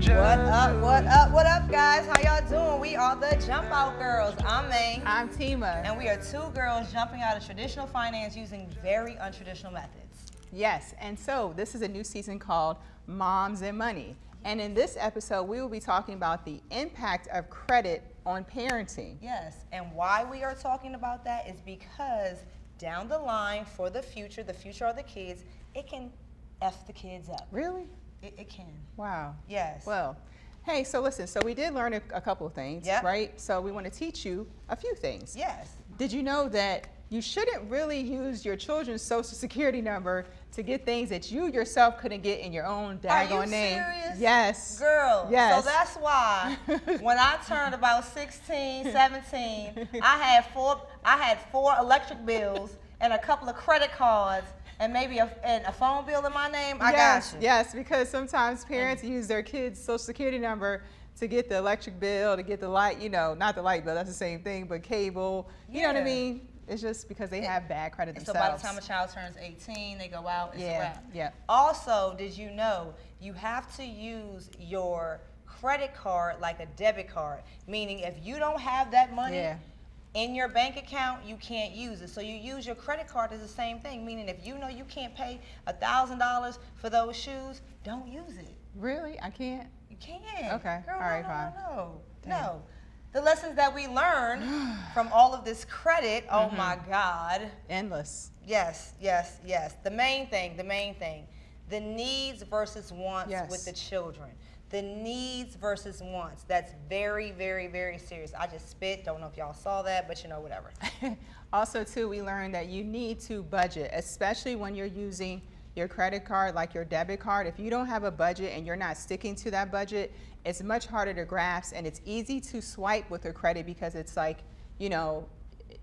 What up, what up, what up, guys? How y'all doing? We are the Jump Out Girls. I'm May. I'm Tima. And we are two girls jumping out of traditional finance using very untraditional methods. Yes, and so this is a new season called Moms and Money. And in this episode, we will be talking about the impact of credit on parenting. Yes, and why we are talking about that is because down the line for the future of the kids, it can F the kids up. Really? It can. Wow. Yes. Well, hey, so listen, so we did learn a couple of things, Yep. right? So we want to teach you a few things. Yes. Did you know that you shouldn't really use your children's social security number to get things that you yourself couldn't get in your own daggone name? Are you serious? Yes. Girl, Yes. so that's why when I turned about 16, 17, I had four electric bills and a couple of credit cards and maybe a phone bill in my name. I Yes, got you. yes, because sometimes parents use their kids' social security number to get the electric bill, to get the light, not the light bill, that's the same thing, but cable, you know what I Yeah. mean? It's just because they have bad credit So themselves. by the time a child turns 18, they go out, it's a Yeah, wrap. yeah. Also, did you know you have to use your credit card like a debit card? Meaning if you don't have that money Yeah. in your bank account, you can't use it. So you use your credit card as the same thing. Meaning if you know you can't pay $1,000 for those shoes, don't use it. Really? I can't? You can't. Okay. Girl, All right, no, fine. no. Damn. No. The lessons that we learned from all of this credit, oh my God. Endless. Yes, yes, yes. The main thing, the needs versus wants Yes. with the children. The needs versus wants. That's very, very, very serious. I just spit. Don't know if y'all saw that, but whatever. Also, too, we learned that you need to budget, especially when you're using your credit card, like your debit card. If you don't have a budget and you're not sticking to that budget, it's much harder to grasp, and it's easy to swipe with your credit because it's like,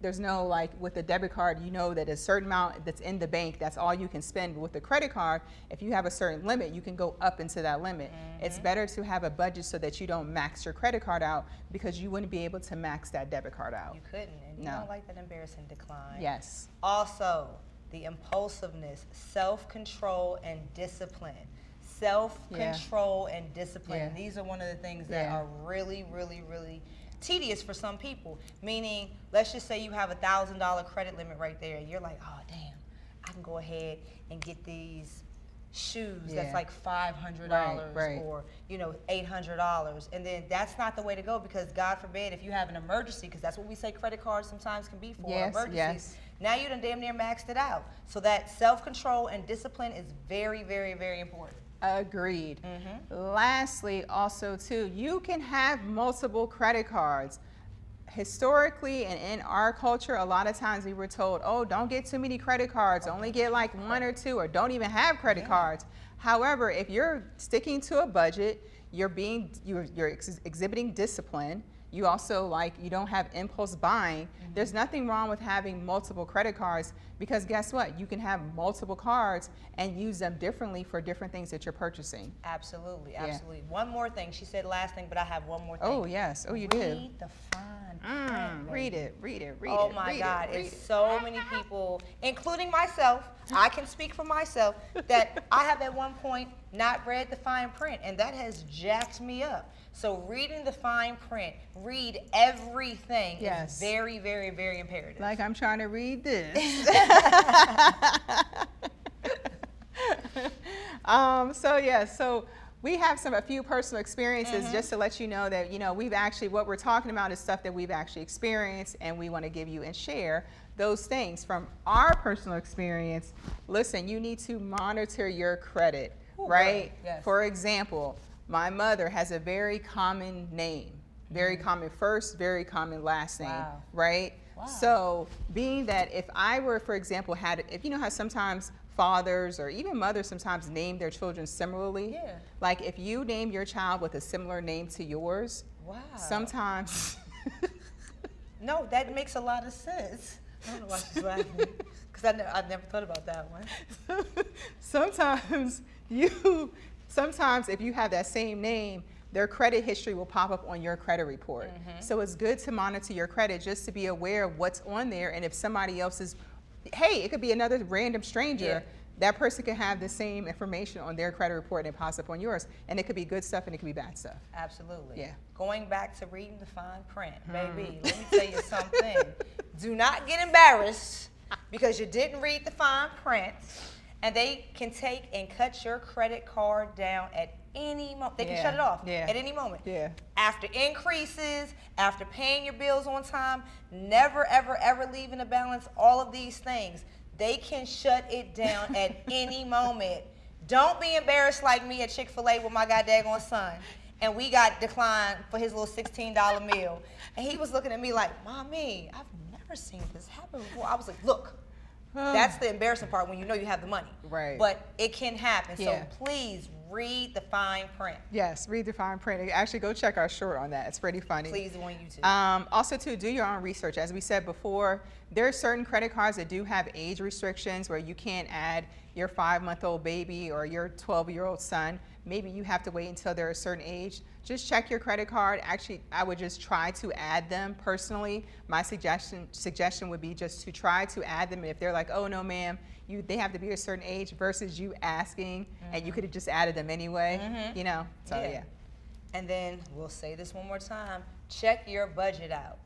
there's no, like with the debit card, that a certain amount that's in the bank, that's all you can spend. But with the credit card, if you have a certain limit, you can go up into that limit. It's better to have a budget so that you don't max your credit card out, because you wouldn't be able to max that debit card out. You couldn't, and you No. don't like that embarrassing decline. Yes. Also, the impulsiveness, self-control, and discipline. Self-control and discipline. Yeah. These are one of the things that Yeah. are really, really, really tedious for some people. Meaning, let's just say you have $1,000 credit limit right there, and you're like, oh damn, I can go ahead and get these shoes that's Yeah. like $500 Right. or $800, and then that's not the way to go, because God forbid if you have an emergency, because that's what we say credit cards sometimes can be for, Yes, emergencies. yes. Now you done damn near maxed it out. So that self-control and discipline is very, very, very important. Agreed. Lastly, also too, you can have multiple credit cards. Historically and in our culture, a lot of times we were told, oh, don't get too many credit cards, only get like one or two, or don't even have credit cards. However, if you're sticking to a budget, you're exhibiting discipline, you also you don't have impulse buying, there's nothing wrong with having multiple credit cards, because guess what? You can have multiple cards and use them differently for different things that you're purchasing. Absolutely, absolutely. One more thing. She said last thing, but I have one more thing. Oh, yes. Oh, you did. Read the fine print. Read it, read it, read Oh it. my read God, it, read it's it. so many people, including myself, I can speak for myself, that I have at one point not read the fine print, and that has jacked me up. So reading the fine print, read everything Yes. is very, very, very imperative. Like I'm trying to read this. So we have a few personal experiences just to let you know that, we've actually, what we're talking about is stuff that we've actually experienced, and we want to give you and share those things from our personal experience. Listen, you need to monitor your credit, right? Yes. For example, my mother has a very common name, very common first, very common last name, Wow. right? Wow. So being that if I were, for example, if you know how sometimes fathers or even mothers sometimes name their children similarly? Yeah. Like if you name your child with a similar name to yours, Wow. sometimes No, that makes a lot of sense. I don't know why she's laughing, because I never thought about that one. sometimes if you have that same name, their credit history will pop up on your credit report. So it's good to monitor your credit just to be aware of what's on there, and if somebody else is, hey, it could be another random stranger that person can have the same information on their credit report and possibly on yours. And it could be good stuff and it could be bad stuff. Absolutely. Yeah. Going back to reading the fine print, baby, let me tell you something. Do not get embarrassed because you didn't read the fine print, and they can take and cut your credit card down at any moment. They can shut it off at any moment. Yeah. After increases, after paying your bills on time, never, ever, ever leaving a balance, all of these things, they can shut it down at any moment. Don't be embarrassed like me at Chick-fil-A with my goddamn son. And we got declined for his little $16 meal. And he was looking at me like, Mommy, I've never seen this happen before. I was like, look, that's the embarrassing part when you know you have the money. Right. But it can happen. Yeah. So please read the fine print. Yes, read the fine print. Actually, go check our short on that. It's pretty funny. Please do on YouTube. Also, too, do your own research. As we said before, there are certain credit cards that do have age restrictions where you can't add your 5-month-old baby or your 12-year-old son. Maybe you have to wait until they're a certain age. Just check your credit card. Actually, I would just try to add them personally. My suggestion would be just to try to add them. And if they're like, oh, no, ma'am, they have to be a certain age versus you asking, and you could have just added them anyway, you know? So, yeah. And then we'll say this one more time. Check your budget out.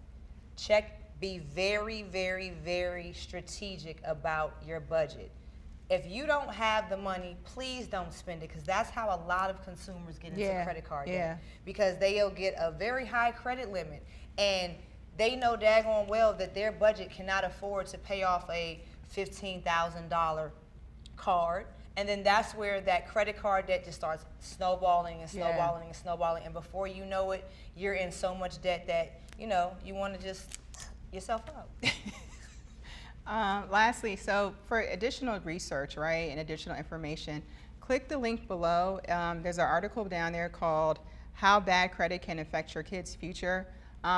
Be very, very, very strategic about your budget. If you don't have the money, please don't spend it, because that's how a lot of consumers get into credit card debt. Because they'll get a very high credit limit, and they know daggone well that their budget cannot afford to pay off a $15,000 card. And then that's where that credit card debt just starts snowballing and snowballing and snowballing. And before you know it, you're in so much debt that, you know, you want to just yourself out. Lastly, so for additional research, right, and additional information, click the link below. There's an article down there called How Bad Credit Can Affect Your Kid's Future.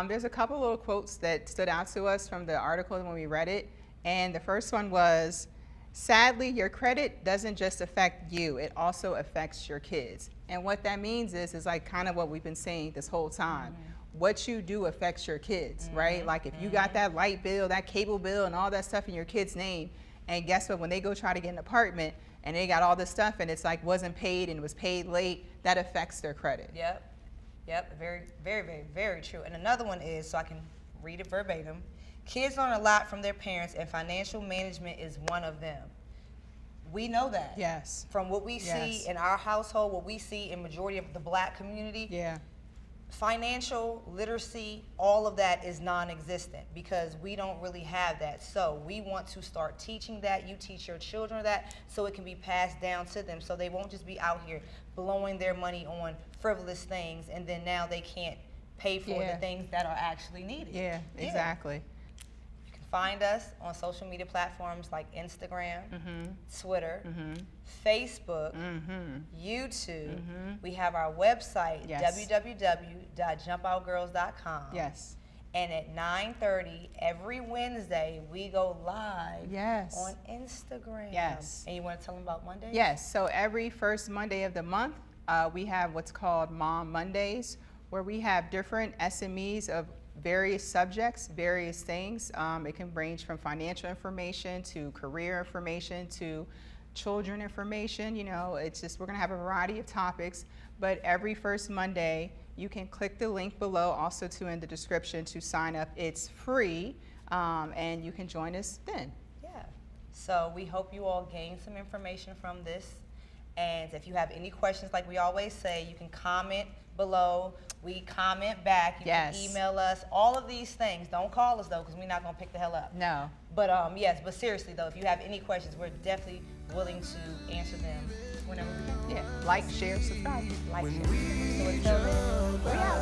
There's a couple little quotes that stood out to us from the article when we read it. And the first one was, sadly, your credit doesn't just affect you, it also affects your kids. And what that means is like kind of what we've been saying this whole time. What you do affects your kids, right? Like if you got that light bill, that cable bill, and all that stuff in your kid's name, and guess what? When they go try to get an apartment and they got all this stuff and it's like wasn't paid and it was paid late, that affects their credit. Yep, very, very, very, very true. And another one is, so I can read it verbatim, kids learn a lot from their parents, and financial management is one of them. We know that. Yes. From what we see in our household, what we see in majority of the Black community. Yeah. Financial literacy, all of that is non-existent because we don't really have that. So we want to start teaching that. You teach your children that so it can be passed down to them, so they won't just be out here blowing their money on frivolous things, and then now they can't pay for the things that are actually needed. Yeah, exactly. You can find us on social media platforms like Instagram, Twitter, Facebook, YouTube. We have our website, www.jumpoutgirls.com. Yes. And at 9:30 every Wednesday, we go live on Instagram. Yes. And you want to tell them about Mondays? Yes. So every first Monday of the month, we have what's called Mom Mondays, where we have different SMEs of various subjects, various things. It can range from financial information to career information to children information. You know, it's just, we're going to have a variety of topics, but every first Monday, you can click the link below, also too in the description, to sign up. It's free, and you can join us then. Yeah. So we hope you all gain some information from this. And if you have any questions, like we always say, you can comment below. We comment back. You can email us. All of these things. Don't call us, though, because we're not going to pick the hell up. No. But yes, but seriously, though, if you have any questions, we're definitely willing to answer them whenever we can. Yeah. Like, share, subscribe. Like, share. So until then, we're out.